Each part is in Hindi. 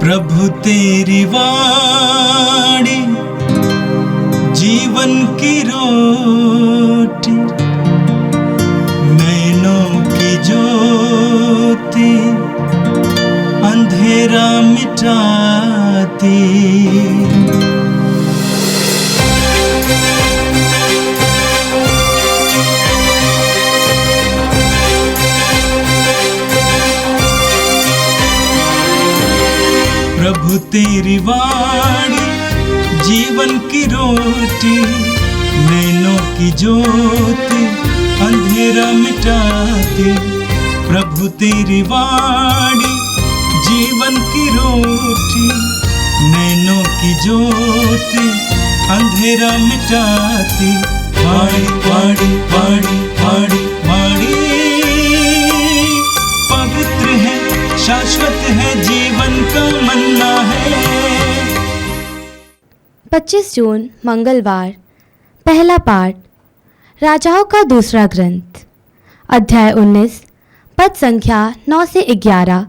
प्रभु तेरी वाणी जीवन की रोटी, नैनों की ज्योति अंधेरा मिटाती। प्रभु तेरी वाणी जीवन की रोटी, नैनों की ज्योति अंधेरा मिटाती। प्रभु तेरी वाणी जीवन की रोटी, नैनों की ज्योति अंधेरा मिटाती। वाणी वाणी वाणी वाणी वाणी पवित्र है, शाश्वत है, जीवन का मन्ना है। 25 जून मंगलवार। पहला पाठ राजाओं का दूसरा ग्रंथ, अध्याय 19, पद संख्या 9 से 11,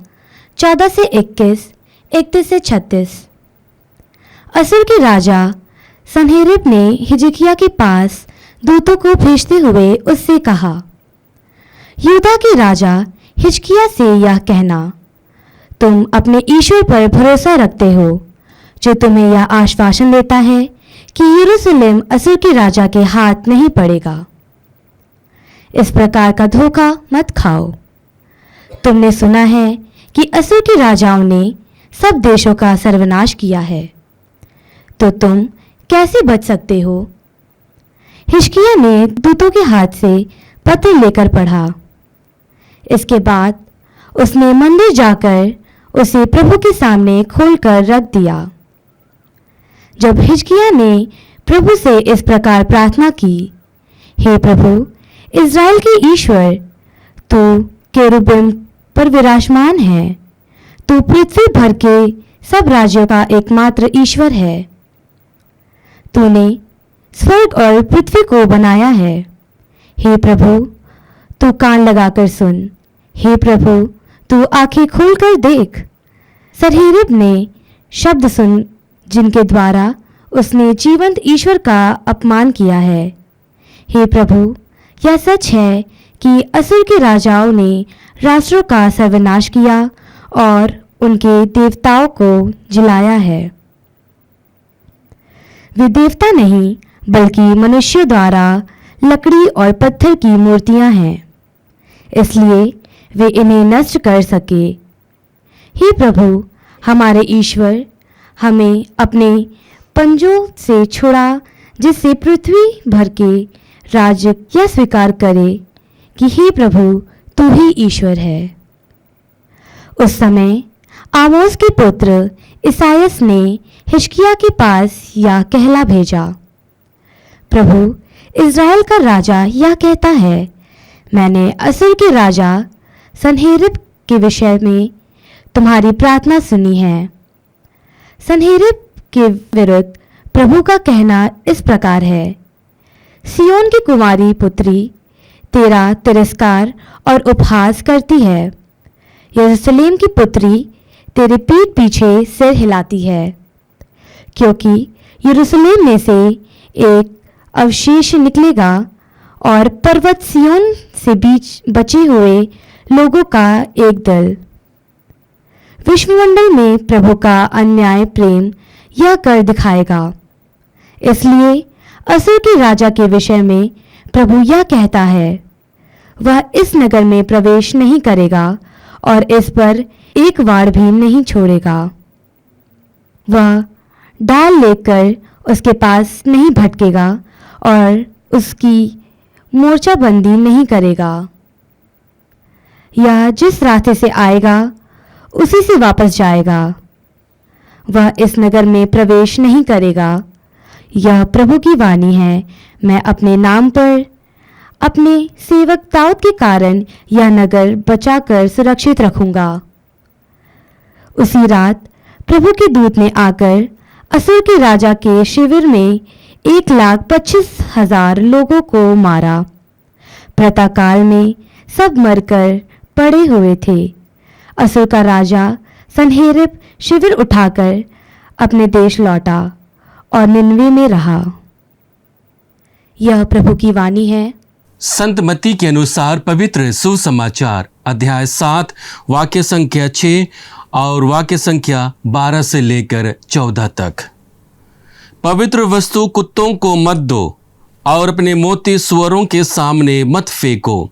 14 से 21, 31 से 36। असुर के राजा सन्हेरिब ने हिजकिय्याह के पास दूतों को भेजते हुए उससे कहा, यहूदा के राजा हिजकिय्याह से यह कहना, तुम अपने ईश्वर पर भरोसा रखते हो, जो तुम्हें यह आश्वासन देता है कि यरूशलेम असुर के राजा के हाथ नहीं पड़ेगा। इस प्रकार का धोखा मत खाओ। तुमने सुना है कि असुर के राजाओं ने सब देशों का सर्वनाश किया है, तो तुम कैसे बच सकते हो? हिजकिय्याह ने दूतों के हाथ से पत्र लेकर पढ़ा। इसके बाद उसने मंदिर जाकर उसे प्रभु के सामने खोलकर रख दिया। जब हिजकिय्याह ने प्रभु से इस प्रकार प्रार्थना की, हे प्रभु इज़राइल के ईश्वर, तू केरुबिम पर विराजमान है, तू पृथ्वी भर के सब राज्यों का एकमात्र ईश्वर है। तूने स्वर्ग और पृथ्वी को बनाया है। हे प्रभु तू कान लगाकर सुन, हे प्रभु तू आंखें खोलकर देख। सन्हेरिब ने शब्द सुन जिनके द्वारा उसने जीवंत ईश्वर का अपमान किया है। हे प्रभु यह सच है कि असुर के राजाओं ने राष्ट्रों का सर्वनाश किया और उनके देवताओं को जलाया है। वे देवता नहीं बल्कि मनुष्यों द्वारा लकड़ी और पत्थर की मूर्तियां हैं, इसलिए वे इन्हें नष्ट कर सके। हे प्रभु हमारे ईश्वर, हमें अपने पंजों से छुड़ा, जिससे पृथ्वी भर के राज्य यह स्वीकार करे कि हे प्रभु तू ही ईश्वर है। उस समय आमोस के पुत्र इसायास ने हिजकिय्याह के पास यह कहला भेजा, प्रभु इज़राइल का राजा यह कहता है, मैंने असुर के राजा सन्हेरिब के विषय में तुम्हारी प्रार्थना सुनी है। सन्हेरिब के विरुद्ध प्रभु का कहना इस प्रकार है, सियोन की कुमारी पुत्री तेरा तिरस्कार और उपहास करती है। यरूशलेम की पुत्री तेरे पीठ पीछे सिर हिलाती है, क्योंकि यरूशलेम में से एक अवशेष निकलेगा और पर्वत सियोन से बीच बचे हुए लोगों का एक दल। विश्वमंडल में प्रभु का अन्याय प्रेम यह कर दिखाएगा। इसलिए असुर के राजा के विषय में प्रभु यह कहता है, वह इस नगर में प्रवेश नहीं करेगा और इस पर एक वार भी नहीं छोड़ेगा। वह डाल लेकर उसके पास नहीं भटकेगा और उसकी मोर्चाबंदी नहीं करेगा। यह जिस रास्ते से आएगा उसी से वापस जाएगा। वह इस नगर में प्रवेश नहीं करेगा। यह प्रभु की वाणी है, मैं अपने नाम पर अपने सेवक दाऊद के कारण यह नगर बचाकर सुरक्षित रखूंगा। उसी रात प्रभु के दूत ने आकर असुर के राजा के शिविर में 1,25,000 लोगों को मारा। प्रातःकाल में सब मरकर पड़े हुए थे। असुर का राजा सन्हेरिब शिविर उठाकर अपने देश लौटा और निनवे में रहा। यह प्रभु की वाणी है। संत मत्ती के अनुसार पवित्र सुसमाचार अध्याय 7 वाक्य संख्या 6 और वाक्य संख्या 12 से लेकर 14 तक। पवित्र वस्तु कुत्तों को मत दो और अपने मोती सुअरों के सामने मत फेंको,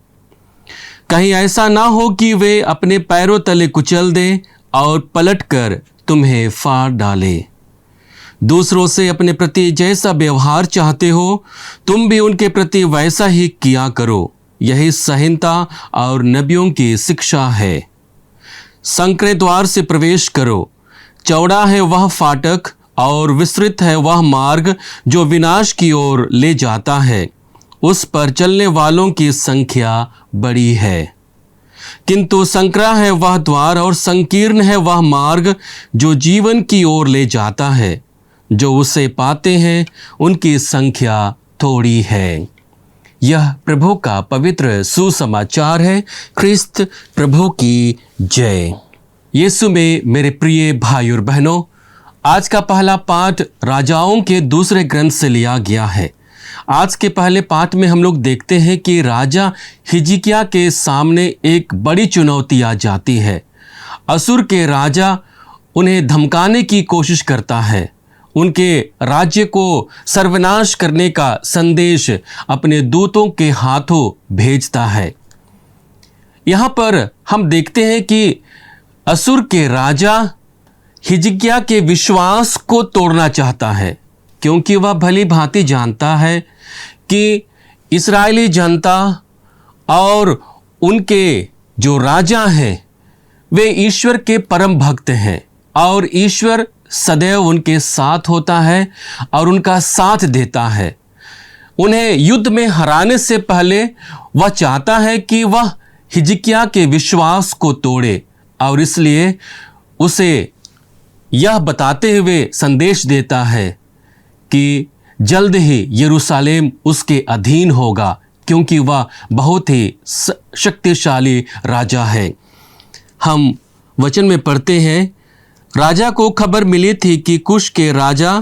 कहीं ऐसा ना हो कि वे अपने पैरों तले कुचल दे और पलटकर तुम्हें फाड़ डाले। दूसरों से अपने प्रति जैसा व्यवहार चाहते हो तुम भी उनके प्रति वैसा ही किया करो, यही संहिता और नबियों की शिक्षा है। संकरे द्वार से प्रवेश करो, चौड़ा है वह फाटक और विस्तृत है वह मार्ग जो विनाश की ओर ले जाता है, उस पर चलने वालों की संख्या बड़ी है। किंतु संकरा है वह द्वार और संकीर्ण है वह मार्ग जो जीवन की ओर ले जाता है, जो उसे पाते हैं उनकी संख्या थोड़ी है। यह प्रभु का पवित्र सुसमाचार है। ख्रिस्त प्रभु की जय। यीशु में मेरे प्रिय भाई और बहनों, आज का पहला पाठ राजाओं के दूसरे ग्रंथ से लिया गया है। आज के पहले पाठ में हम लोग देखते हैं कि राजा हिजकिय्याह के सामने एक बड़ी चुनौती आ जाती है। असुर के राजा उन्हें धमकाने की कोशिश करता है, उनके राज्य को सर्वनाश करने का संदेश अपने दूतों के हाथों भेजता है। यहाँ पर हम देखते हैं कि असुर के राजा हिजकिय्याह के विश्वास को तोड़ना चाहता है, क्योंकि वह भली भांति जानता है कि इस्राएली जनता और उनके जो राजा हैं वे ईश्वर के परम भक्त हैं और ईश्वर सदैव उनके साथ होता है और उनका साथ देता है। उन्हें युद्ध में हराने से पहले वह चाहता है कि वह हिजकिय्याह के विश्वास को तोड़े और इसलिए उसे यह बताते हुए संदेश देता है कि जल्द ही यरूशलेम उसके अधीन होगा, क्योंकि वह बहुत ही शक्तिशाली राजा है। हम वचन में पढ़ते हैं, राजा को खबर मिली थी कि कुश के राजा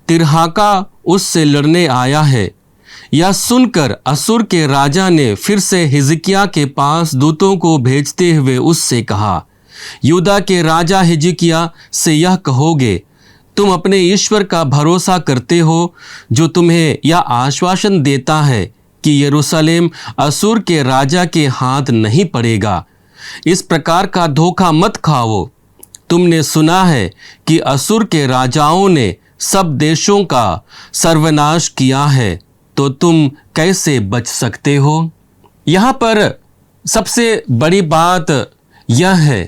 तिरहाका उससे लड़ने आया है। यह सुनकर असुर के राजा ने फिर से हिजकिय्याह के पास दूतों को भेजते हुए उससे कहा, यूदा के राजा हिजकिय्याह से यह कहोगे, तुम अपने ईश्वर का भरोसा करते हो जो तुम्हें यह आश्वासन देता है कि यरूशलेम असुर के राजा के हाथ नहीं पड़ेगा। इस प्रकार का धोखा मत खाओ। तुमने सुना है कि असुर के राजाओं ने सब देशों का सर्वनाश किया है, तो तुम कैसे बच सकते हो? यहाँ पर सबसे बड़ी बात यह है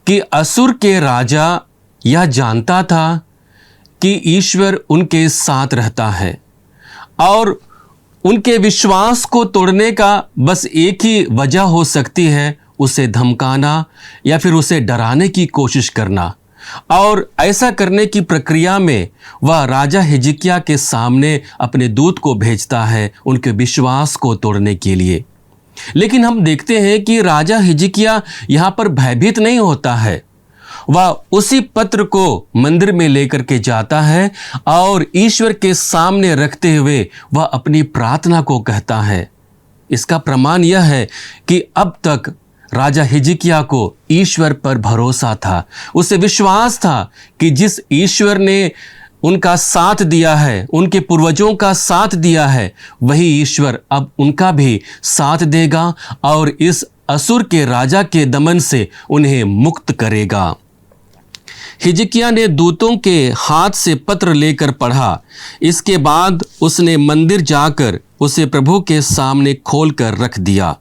कि असुर के राजा यह जानता था कि ईश्वर उनके साथ रहता है और उनके विश्वास को तोड़ने का बस एक ही वजह हो सकती है, उसे धमकाना या फिर उसे डराने की कोशिश करना। और ऐसा करने की प्रक्रिया में वह राजा हिजकिय्याह के सामने अपने दूत को भेजता है उनके विश्वास को तोड़ने के लिए। लेकिन हम देखते हैं कि राजा हिजकिय्याह यहाँ पर भयभीत नहीं होता है। वह उसी पत्र को मंदिर में लेकर के जाता है और ईश्वर के सामने रखते हुए वह अपनी प्रार्थना को कहता है। इसका प्रमाण यह है कि अब तक राजा हिजकिय्याह को ईश्वर पर भरोसा था, उसे विश्वास था कि जिस ईश्वर ने उनका साथ दिया है, उनके पूर्वजों का साथ दिया है, वही ईश्वर अब उनका भी साथ देगा और इस असुर के राजा के दमन से उन्हें मुक्त करेगा। हिजकिय्याह ने दूतों के हाथ से पत्र लेकर पढ़ा। इसके बाद उसने मंदिर जाकर उसे प्रभु के सामने खोलकर रख दिया।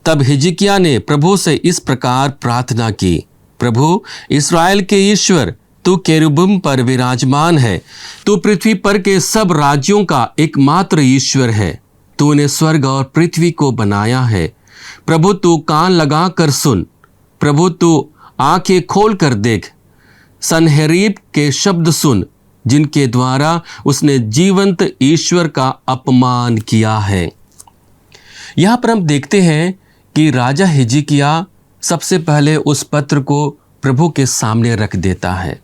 तब हिजकिय्याह ने प्रभु से इस प्रकार प्रार्थना की, प्रभु इस्राएल के ईश्वर, तू केरुबिम पर विराजमान है, तू पृथ्वी पर के सब राज्यों का एकमात्र ईश्वर है। तूने स्वर्ग और पृथ्वी को बनाया है। प्रभु तू कान लगा कर सुन, प्रभु तू आंखें खोल कर देख, सन्हेरीब के शब्द सुन जिनके द्वारा उसने जीवंत ईश्वर का अपमान किया है। यहाँ पर हम देखते हैं कि राजा हिजकिय्याह सबसे पहले उस पत्र को प्रभु के सामने रख देता है।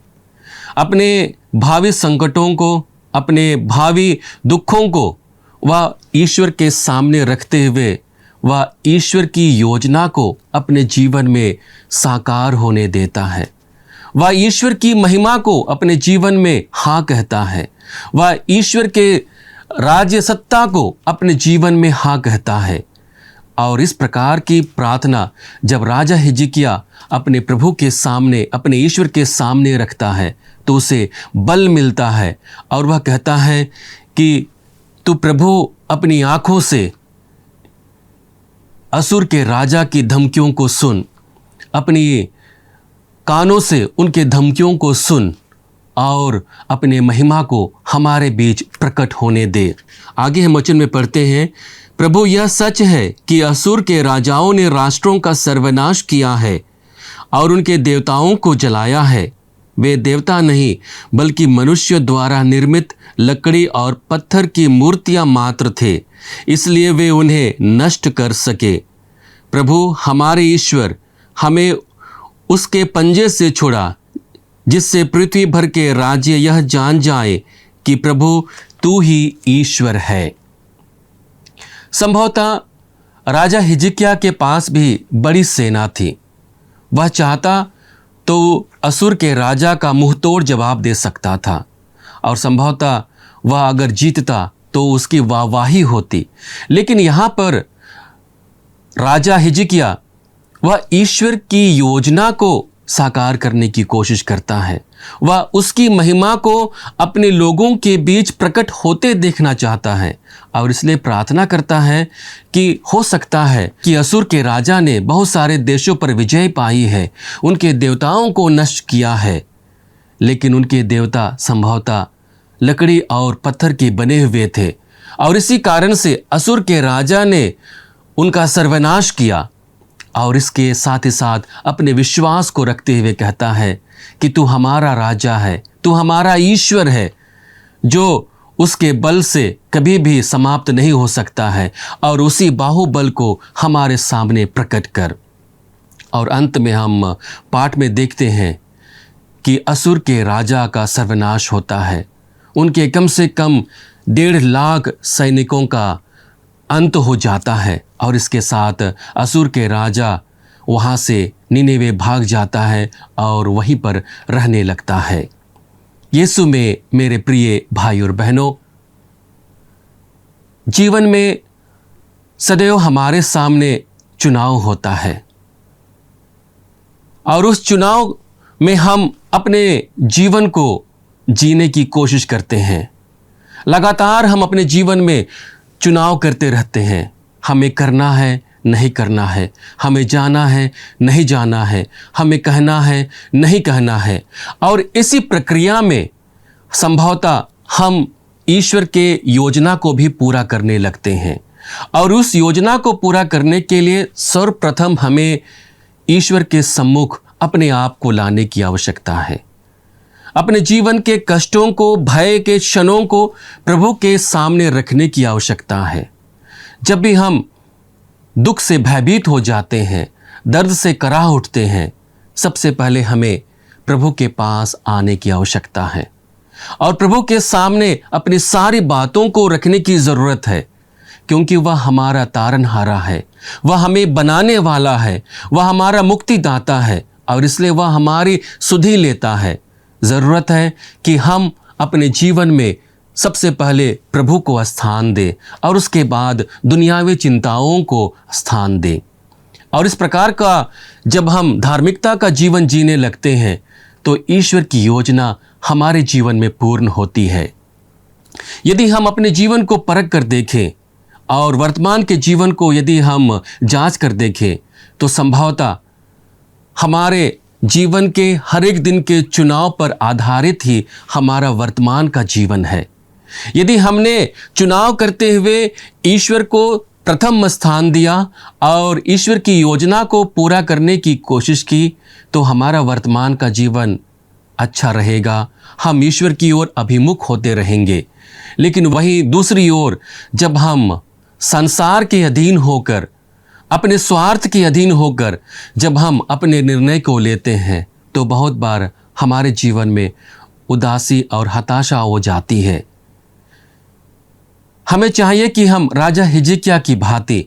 अपने भावी संकटों को, अपने भावी दुखों को वह ईश्वर के सामने रखते हुए वह ईश्वर की योजना को अपने जीवन में साकार होने देता है। वह ईश्वर की महिमा को अपने जीवन में हाँ कहता है। वह ईश्वर के राज्य सत्ता को अपने जीवन में हाँ कहता है। और इस प्रकार की प्रार्थना जब राजा हिजकिय्याह अपने प्रभु के सामने, अपने ईश्वर के सामने रखता है तो उसे बल मिलता है और वह कहता है कि तू प्रभु अपनी आँखों से असुर के राजा की धमकियों को सुन, अपनी कानों से उनके धमकियों को सुन और अपने महिमा को हमारे बीच प्रकट होने दे। आगे हम वचन में पढ़ते हैं, प्रभु यह सच है कि असुर के राजाओं ने राष्ट्रों का सर्वनाश किया है और उनके देवताओं को जलाया है। वे देवता नहीं बल्कि मनुष्य द्वारा निर्मित लकड़ी और पत्थर की मूर्तियां मात्र थे, इसलिए वे उन्हें नष्ट कर सके। प्रभु हमारे ईश्वर हमें उसके पंजे से छुड़ा, जिससे पृथ्वी भर के राज्य यह जान जाए कि प्रभु तू ही ईश्वर है। संभवतः राजा हिजकिय्याह के पास भी बड़ी सेना थी। वह चाहता तो असुर के राजा का मुंहतोड़ जवाब दे सकता था और संभवतः वह अगर जीतता तो उसकी वाहवाही होती। लेकिन यहाँ पर राजा हिजकिय्याह वह ईश्वर की योजना को साकार करने की कोशिश करता है। वह उसकी महिमा को अपने लोगों के बीच प्रकट होते देखना चाहता है और इसलिए प्रार्थना करता है कि हो सकता है कि असुर के राजा ने बहुत सारे देशों पर विजय पाई है, उनके देवताओं को नष्ट किया है, लेकिन उनके देवता संभवतः लकड़ी और पत्थर के बने हुए थे और इसी कारण से असुर के राजा ने उनका सर्वनाश किया। और इसके साथ ही साथ अपने विश्वास को रखते हुए कहता है कि तू हमारा राजा है, तू हमारा ईश्वर है, जो उसके बल से कभी भी समाप्त नहीं हो सकता है, और उसी बाहुबल को हमारे सामने प्रकट कर। और अंत में हम पाठ में देखते हैं कि असुर के राजा का सर्वनाश होता है। उनके कम से कम 1.5 लाख सैनिकों का अंत हो जाता है और इसके साथ असुर के राजा वहाँ से निनेवे भाग जाता है और वहीं पर रहने लगता है। यीशु में मेरे प्रिय भाई और बहनों, जीवन में सदैव हमारे सामने चुनाव होता है और उस चुनाव में हम अपने जीवन को जीने की कोशिश करते हैं। लगातार हम अपने जीवन में चुनाव करते रहते हैं। हमें करना है, नहीं करना है, हमें जाना है, नहीं जाना है, हमें कहना है, नहीं कहना है। और इसी प्रक्रिया में संभवतः हम ईश्वर के योजना को भी पूरा करने लगते हैं और उस योजना को पूरा करने के लिए सर्वप्रथम हमें ईश्वर के सम्मुख अपने आप को लाने की आवश्यकता है। अपने जीवन के कष्टों को, भय के क्षणों को प्रभु के सामने रखने की आवश्यकता है। जब भी हम दुख से भयभीत हो जाते हैं, दर्द से कराह उठते हैं, सबसे पहले हमें प्रभु के पास आने की आवश्यकता है और प्रभु के सामने अपनी सारी बातों को रखने की ज़रूरत है, क्योंकि वह हमारा तारनहारा है, वह हमें बनाने वाला है, वह हमारा मुक्तिदाता है और इसलिए वह हमारी सुधि लेता है। ज़रूरत है कि हम अपने जीवन में सबसे पहले प्रभु को स्थान दें और उसके बाद दुनियावी चिंताओं को स्थान दें। और इस प्रकार का जब हम धार्मिकता का जीवन जीने लगते हैं तो ईश्वर की योजना हमारे जीवन में पूर्ण होती है। यदि हम अपने जीवन को परख कर देखें और वर्तमान के जीवन को यदि हम जांच कर देखें तो संभवतः हमारे जीवन के हर एक दिन के चुनाव पर आधारित ही हमारा वर्तमान का जीवन है। यदि हमने चुनाव करते हुए ईश्वर को प्रथम स्थान दिया और ईश्वर की योजना को पूरा करने की कोशिश की तो हमारा वर्तमान का जीवन अच्छा रहेगा, हम ईश्वर की ओर अभिमुख होते रहेंगे। लेकिन वहीं दूसरी ओर जब हम संसार के अधीन होकर, अपने स्वार्थ के अधीन होकर जब हम अपने निर्णय को लेते हैं, तो बहुत बार हमारे जीवन में उदासी और हताशा हो जाती है। हमें चाहिए कि हम राजा हिजकिय्याह की भांति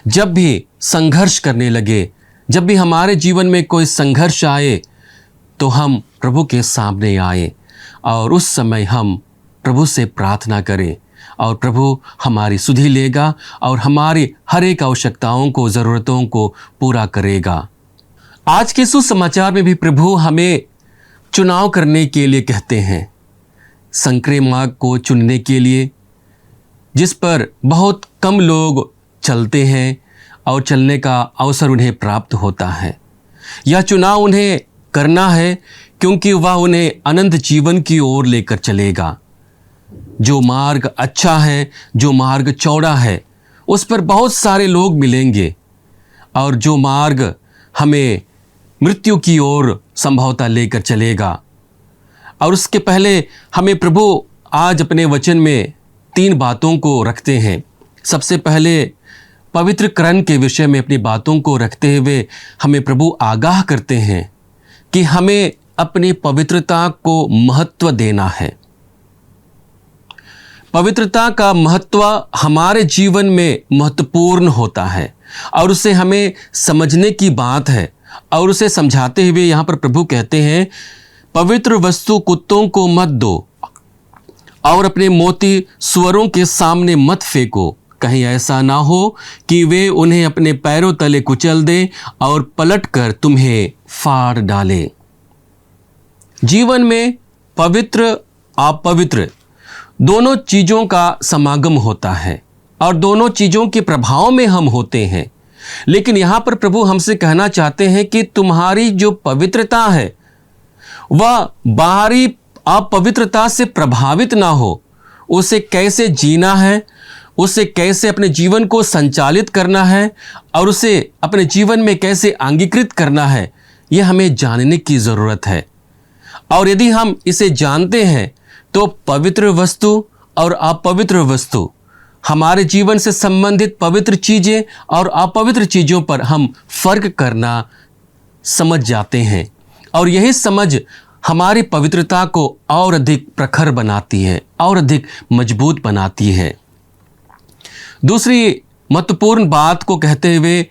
जब भी संघर्ष करने लगे, जब भी हमारे जीवन में कोई संघर्ष आए, तो हम प्रभु के सामने आए और उस समय हम प्रभु से प्रार्थना करें और प्रभु हमारी सुधि लेगा और हमारी हर एक आवश्यकताओं को, ज़रूरतों को पूरा करेगा। आज के सुसमाचार में भी प्रभु हमें चुनाव करने के लिए कहते हैं, संकरे मार्ग को चुनने के लिए, जिस पर बहुत कम लोग चलते हैं और चलने का अवसर उन्हें प्राप्त होता है। यह चुनाव उन्हें करना है क्योंकि वह उन्हें अनंत जीवन की ओर लेकर चलेगा। जो मार्ग अच्छा है, जो मार्ग चौड़ा है, उस पर बहुत सारे लोग मिलेंगे और जो मार्ग हमें मृत्यु की ओर संभवतः लेकर चलेगा। और उसके पहले हमें प्रभु आज अपने वचन में 3 बातों को रखते हैं। सबसे पहले पवित्रकरण के विषय में अपनी बातों को रखते हुए हमें प्रभु आगाह करते हैं कि हमें अपनी पवित्रता को महत्व देना है। पवित्रता का महत्व हमारे जीवन में महत्वपूर्ण होता है और उसे हमें समझने की बात है। और उसे समझाते हुए यहाँ पर प्रभु कहते हैं, पवित्र वस्तु कुत्तों को मत दो और अपने मोती सुअरों के सामने मत फेंको, कहीं ऐसा ना हो कि वे उन्हें अपने पैरों तले कुचल दे और पलटकर तुम्हें फाड़ डाले। जीवन में पवित्र अपवित्र दोनों चीज़ों का समागम होता है और दोनों चीज़ों के प्रभाव में हम होते हैं। लेकिन यहाँ पर प्रभु हमसे कहना चाहते हैं कि तुम्हारी जो पवित्रता है वह बाहरी अपवित्रता से प्रभावित ना हो। उसे कैसे जीना है, उसे कैसे अपने जीवन को संचालित करना है और उसे अपने जीवन में कैसे अंगीकृत करना है, यह हमें जानने की ज़रूरत है। और यदि हम इसे जानते हैं तो पवित्र वस्तु और अपवित्र वस्तु, हमारे जीवन से संबंधित पवित्र चीज़ें और अपवित्र चीज़ों पर हम फर्क करना समझ जाते हैं और यही समझ हमारी पवित्रता को और अधिक प्रखर बनाती है और अधिक मजबूत बनाती है। दूसरी महत्वपूर्ण बात को कहते हुए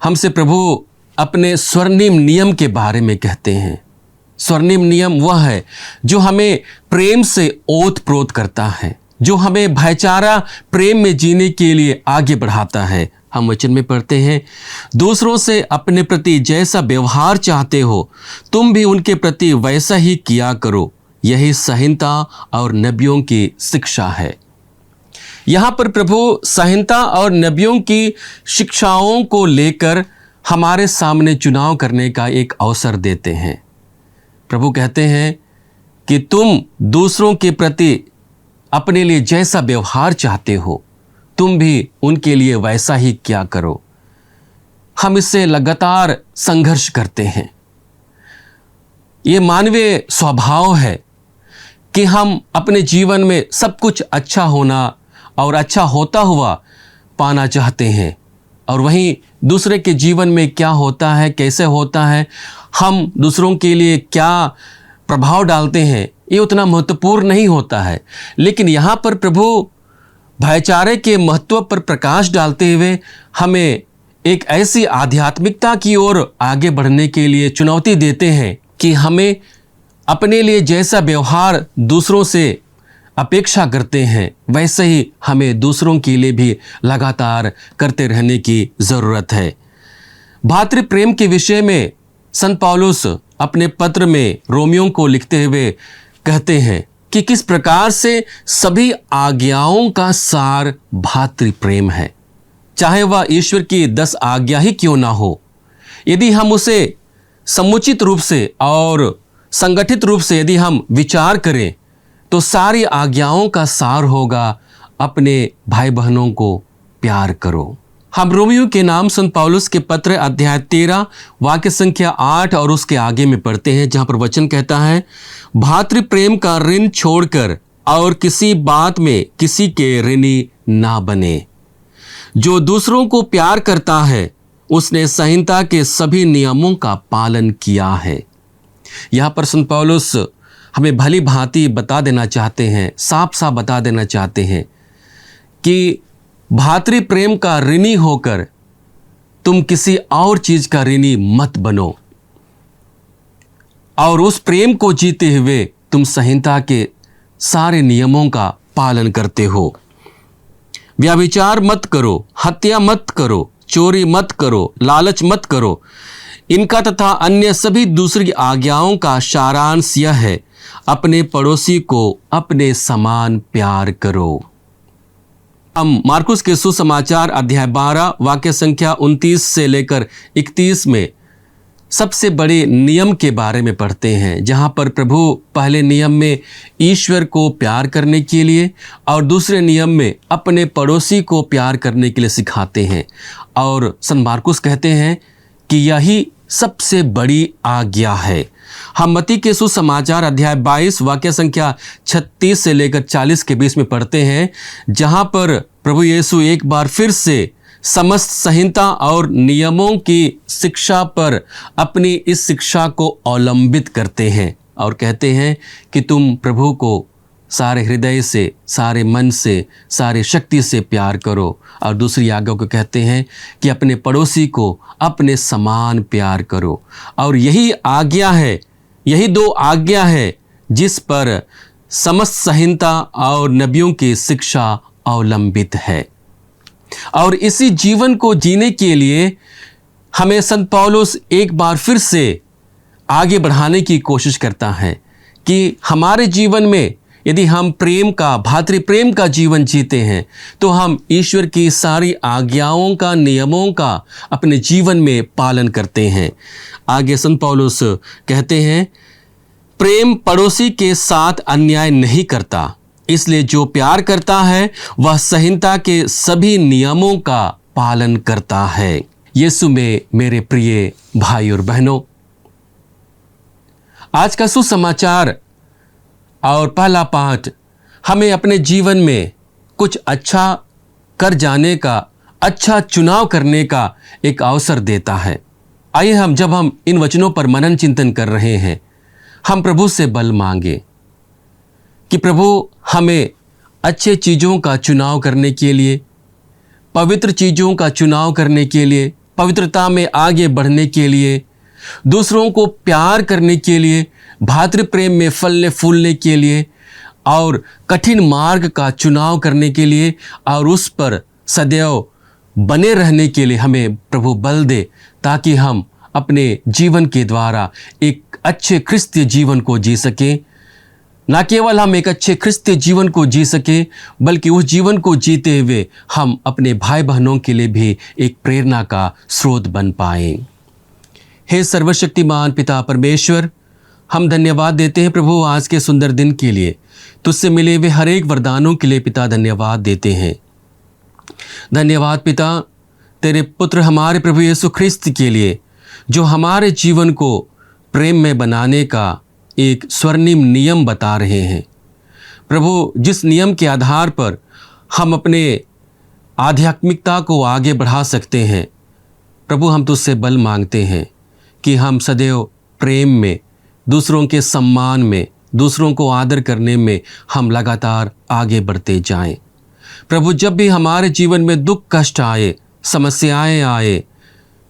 हमसे प्रभु अपने स्वर्णिम नियम के बारे में कहते हैं। स्वर्णिम नियम वह है जो हमें प्रेम से ओत-प्रोत करता है, जो हमें भाईचारा प्रेम में जीने के लिए आगे बढ़ाता है। हम वचन में पढ़ते हैं, दूसरों से अपने प्रति जैसा व्यवहार चाहते हो तुम भी उनके प्रति वैसा ही किया करो, यही संहिता और नबियों की शिक्षा है। यहाँ पर प्रभु संहिता और नबियों की शिक्षाओं को लेकर हमारे सामने चुनाव करने का एक अवसर देते हैं। प्रभु कहते हैं कि तुम दूसरों के प्रति अपने लिए जैसा व्यवहार चाहते हो तुम भी उनके लिए वैसा ही क्या करो। हम इससे लगातार संघर्ष करते हैं। ये मानवीय स्वभाव है कि हम अपने जीवन में सब कुछ अच्छा होना और अच्छा होता हुआ पाना चाहते हैं और वहीं दूसरे के जीवन में क्या होता है, कैसे होता है, हम दूसरों के लिए क्या प्रभाव डालते हैं, ये उतना महत्वपूर्ण नहीं होता है। लेकिन यहाँ पर प्रभु भाईचारे के महत्व पर प्रकाश डालते हुए हमें एक ऐसी आध्यात्मिकता की ओर आगे बढ़ने के लिए चुनौती देते हैं कि हमें अपने लिए जैसा व्यवहार दूसरों से अपेक्षा करते हैं वैसे ही हमें दूसरों के लिए भी लगातार करते रहने की ज़रूरत है। भातृ प्रेम के विषय में संत पौलुस अपने पत्र में रोमियों को लिखते हुए कहते हैं कि किस प्रकार से सभी आज्ञाओं का सार भातृ प्रेम है, चाहे वह ईश्वर की 10 आज्ञा ही क्यों ना हो। यदि हम उसे समुचित रूप से और संगठित रूप से यदि हम विचार करें तो सारी आज्ञाओं का सार होगा अपने भाई बहनों को प्यार करो। हम रोमियों के नाम संत पौलुस के पत्र अध्याय 13 वाक्य संख्या 8 और उसके आगे में पढ़ते हैं, जहाँ पर वचन कहता है, भातृ प्रेम का ऋण छोड़कर और किसी बात में किसी के ऋणी ना बने। जो दूसरों को प्यार करता है उसने संहिता के सभी नियमों का पालन किया है। यहाँ पर संत पौलुस हमें भली भांति बता देना चाहते हैं, साफ साफ बता देना चाहते हैं कि भातृ प्रेम का ऋणी होकर तुम किसी और चीज का ऋणी मत बनो, और उस प्रेम को जीते हुए तुम संहिता के सारे नियमों का पालन करते हो। व्यभिचार मत करो, हत्या मत करो, चोरी मत करो, लालच मत करो। इनका तथा अन्य सभी दूसरी आज्ञाओं का सारांश यह है, अपने पड़ोसी को अपने समान प्यार करो। हम मार्कुस के सुसमाचार अध्याय 12 वाक्य संख्या 29 से लेकर 31 में सबसे बड़े नियम के बारे में पढ़ते हैं, जहां पर प्रभु पहले नियम में ईश्वर को प्यार करने के लिए और दूसरे नियम में अपने पड़ोसी को प्यार करने के लिए सिखाते हैं। और संत मार्कुस कहते हैं कि यही सबसे बड़ी आज्ञा है। हम मत्ती के सुसमाचार अध्याय 22 वाक्य संख्या 36 से लेकर 40 के बीच में पढ़ते हैं, जहां पर प्रभु यीशु एक बार फिर से समस्त संहिता और नियमों की शिक्षा पर अपनी इस शिक्षा को अवलंबित करते हैं और कहते हैं कि तुम प्रभु को सारे हृदय से, सारे मन से, सारे शक्ति से प्यार करो। और दूसरी आज्ञा को कहते हैं कि अपने पड़ोसी को अपने समान प्यार करो। और यही आज्ञा है, यही दो आज्ञा है जिस पर समस्त संहिता और नबियों की शिक्षा अवलंबित है। और इसी जीवन को जीने के लिए हमें संत पौलुस एक बार फिर से आगे बढ़ाने की कोशिश करता है कि हमारे जीवन में यदि हम प्रेम का, भातृ प्रेम का जीवन जीते हैं तो हम ईश्वर की सारी आज्ञाओं का, नियमों का अपने जीवन में पालन करते हैं। आगे संत पौलुस कहते हैं, प्रेम पड़ोसी के साथ अन्याय नहीं करता, इसलिए जो प्यार करता है वह संहिता के सभी नियमों का पालन करता है। यीशु में मेरे प्रिय भाई और बहनों, आज का सुसमाचार और पहला पाठ हमें अपने जीवन में कुछ अच्छा कर जाने का, अच्छा चुनाव करने का एक अवसर देता है। आइए जब हम इन वचनों पर मनन चिंतन कर रहे हैं, हम प्रभु से बल मांगे कि प्रभु हमें अच्छे चीज़ों का चुनाव करने के लिए, पवित्र चीज़ों का चुनाव करने के लिए, पवित्रता में आगे बढ़ने के लिए, दूसरों को प्यार करने के लिए, भातृ प्रेम में फलने फूलने के लिए और कठिन मार्ग का चुनाव करने के लिए और उस पर सदैव बने रहने के लिए हमें प्रभु बल दे, ताकि हम अपने जीवन के द्वारा एक अच्छे क्रिस्तीय जीवन को जी सकें। न केवल हम एक अच्छे क्रिस्तीय जीवन को जी सकें, बल्कि उस जीवन को जीते हुए हम अपने भाई बहनों के लिए भी एक प्रेरणा का स्रोत बन पाएं। हे सर्वशक्तिमान पिता परमेश्वर, हम धन्यवाद देते हैं प्रभु आज के सुंदर दिन के लिए। तुझसे मिले हुए हर एक वरदानों के लिए पिता धन्यवाद देते हैं। धन्यवाद पिता तेरे पुत्र हमारे प्रभु यीशु ख्रिस्त के लिए, जो हमारे जीवन को प्रेम में बनाने का एक स्वर्णिम नियम बता रहे हैं। प्रभु, जिस नियम के आधार पर हम अपने आध्यात्मिकता को आगे बढ़ा सकते हैं, प्रभु हम तुझसे बल मांगते हैं कि हम सदैव प्रेम में, दूसरों के सम्मान में, दूसरों को आदर करने में हम लगातार आगे बढ़ते जाएं। प्रभु, जब भी हमारे जीवन में दुख कष्ट आए, समस्याएं आए,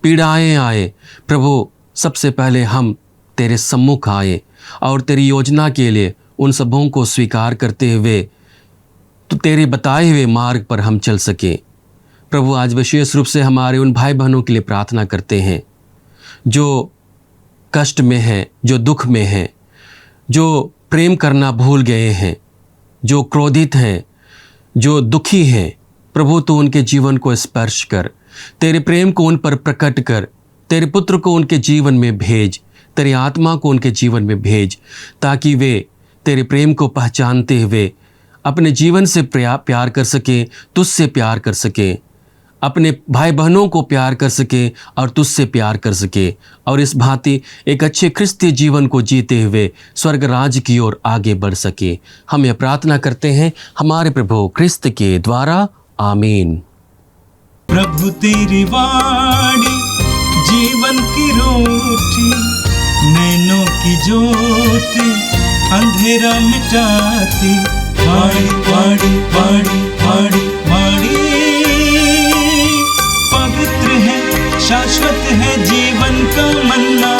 पीड़ाएं आए, प्रभु सबसे पहले हम तेरे सम्मुख आए और तेरी योजना के लिए उन सबों को स्वीकार करते हुए तो तेरे बताए हुए मार्ग पर हम चल सके। प्रभु, आज विशेष रूप से हमारे उन भाई बहनों के लिए प्रार्थना करते हैं जो कष्ट में हैं, जो दुख में हैं, जो प्रेम करना भूल गए हैं, जो क्रोधित हैं, जो दुखी हैं। प्रभु, तू उनके जीवन को स्पर्श कर, तेरे प्रेम को उन पर प्रकट कर, तेरे पुत्र को उनके जीवन में भेज, तेरी आत्मा को उनके जीवन में भेज, ताकि वे तेरे प्रेम को पहचानते हुए अपने जीवन से प्यार कर सकें, तुझसे प्यार कर सकें, अपने भाई बहनों को प्यार कर सके और तुझसे प्यार कर सके, और इस भांति एक अच्छे क्रिस्तीय जीवन को जीते हुए स्वर्ग राज्य की ओर आगे बढ़ सके। हम यह प्रार्थना करते हैं हमारे प्रभु क्रिस्त के द्वारा, आमीन। प्रभु तेरी वाणी जीवन की रोटी, नैनों की की ज्योति अंधेरा मिटाती, वाणी वाणी वाणी वाणी वाणी। पवित्र है, शाश्वत है, जीवन का मन्ना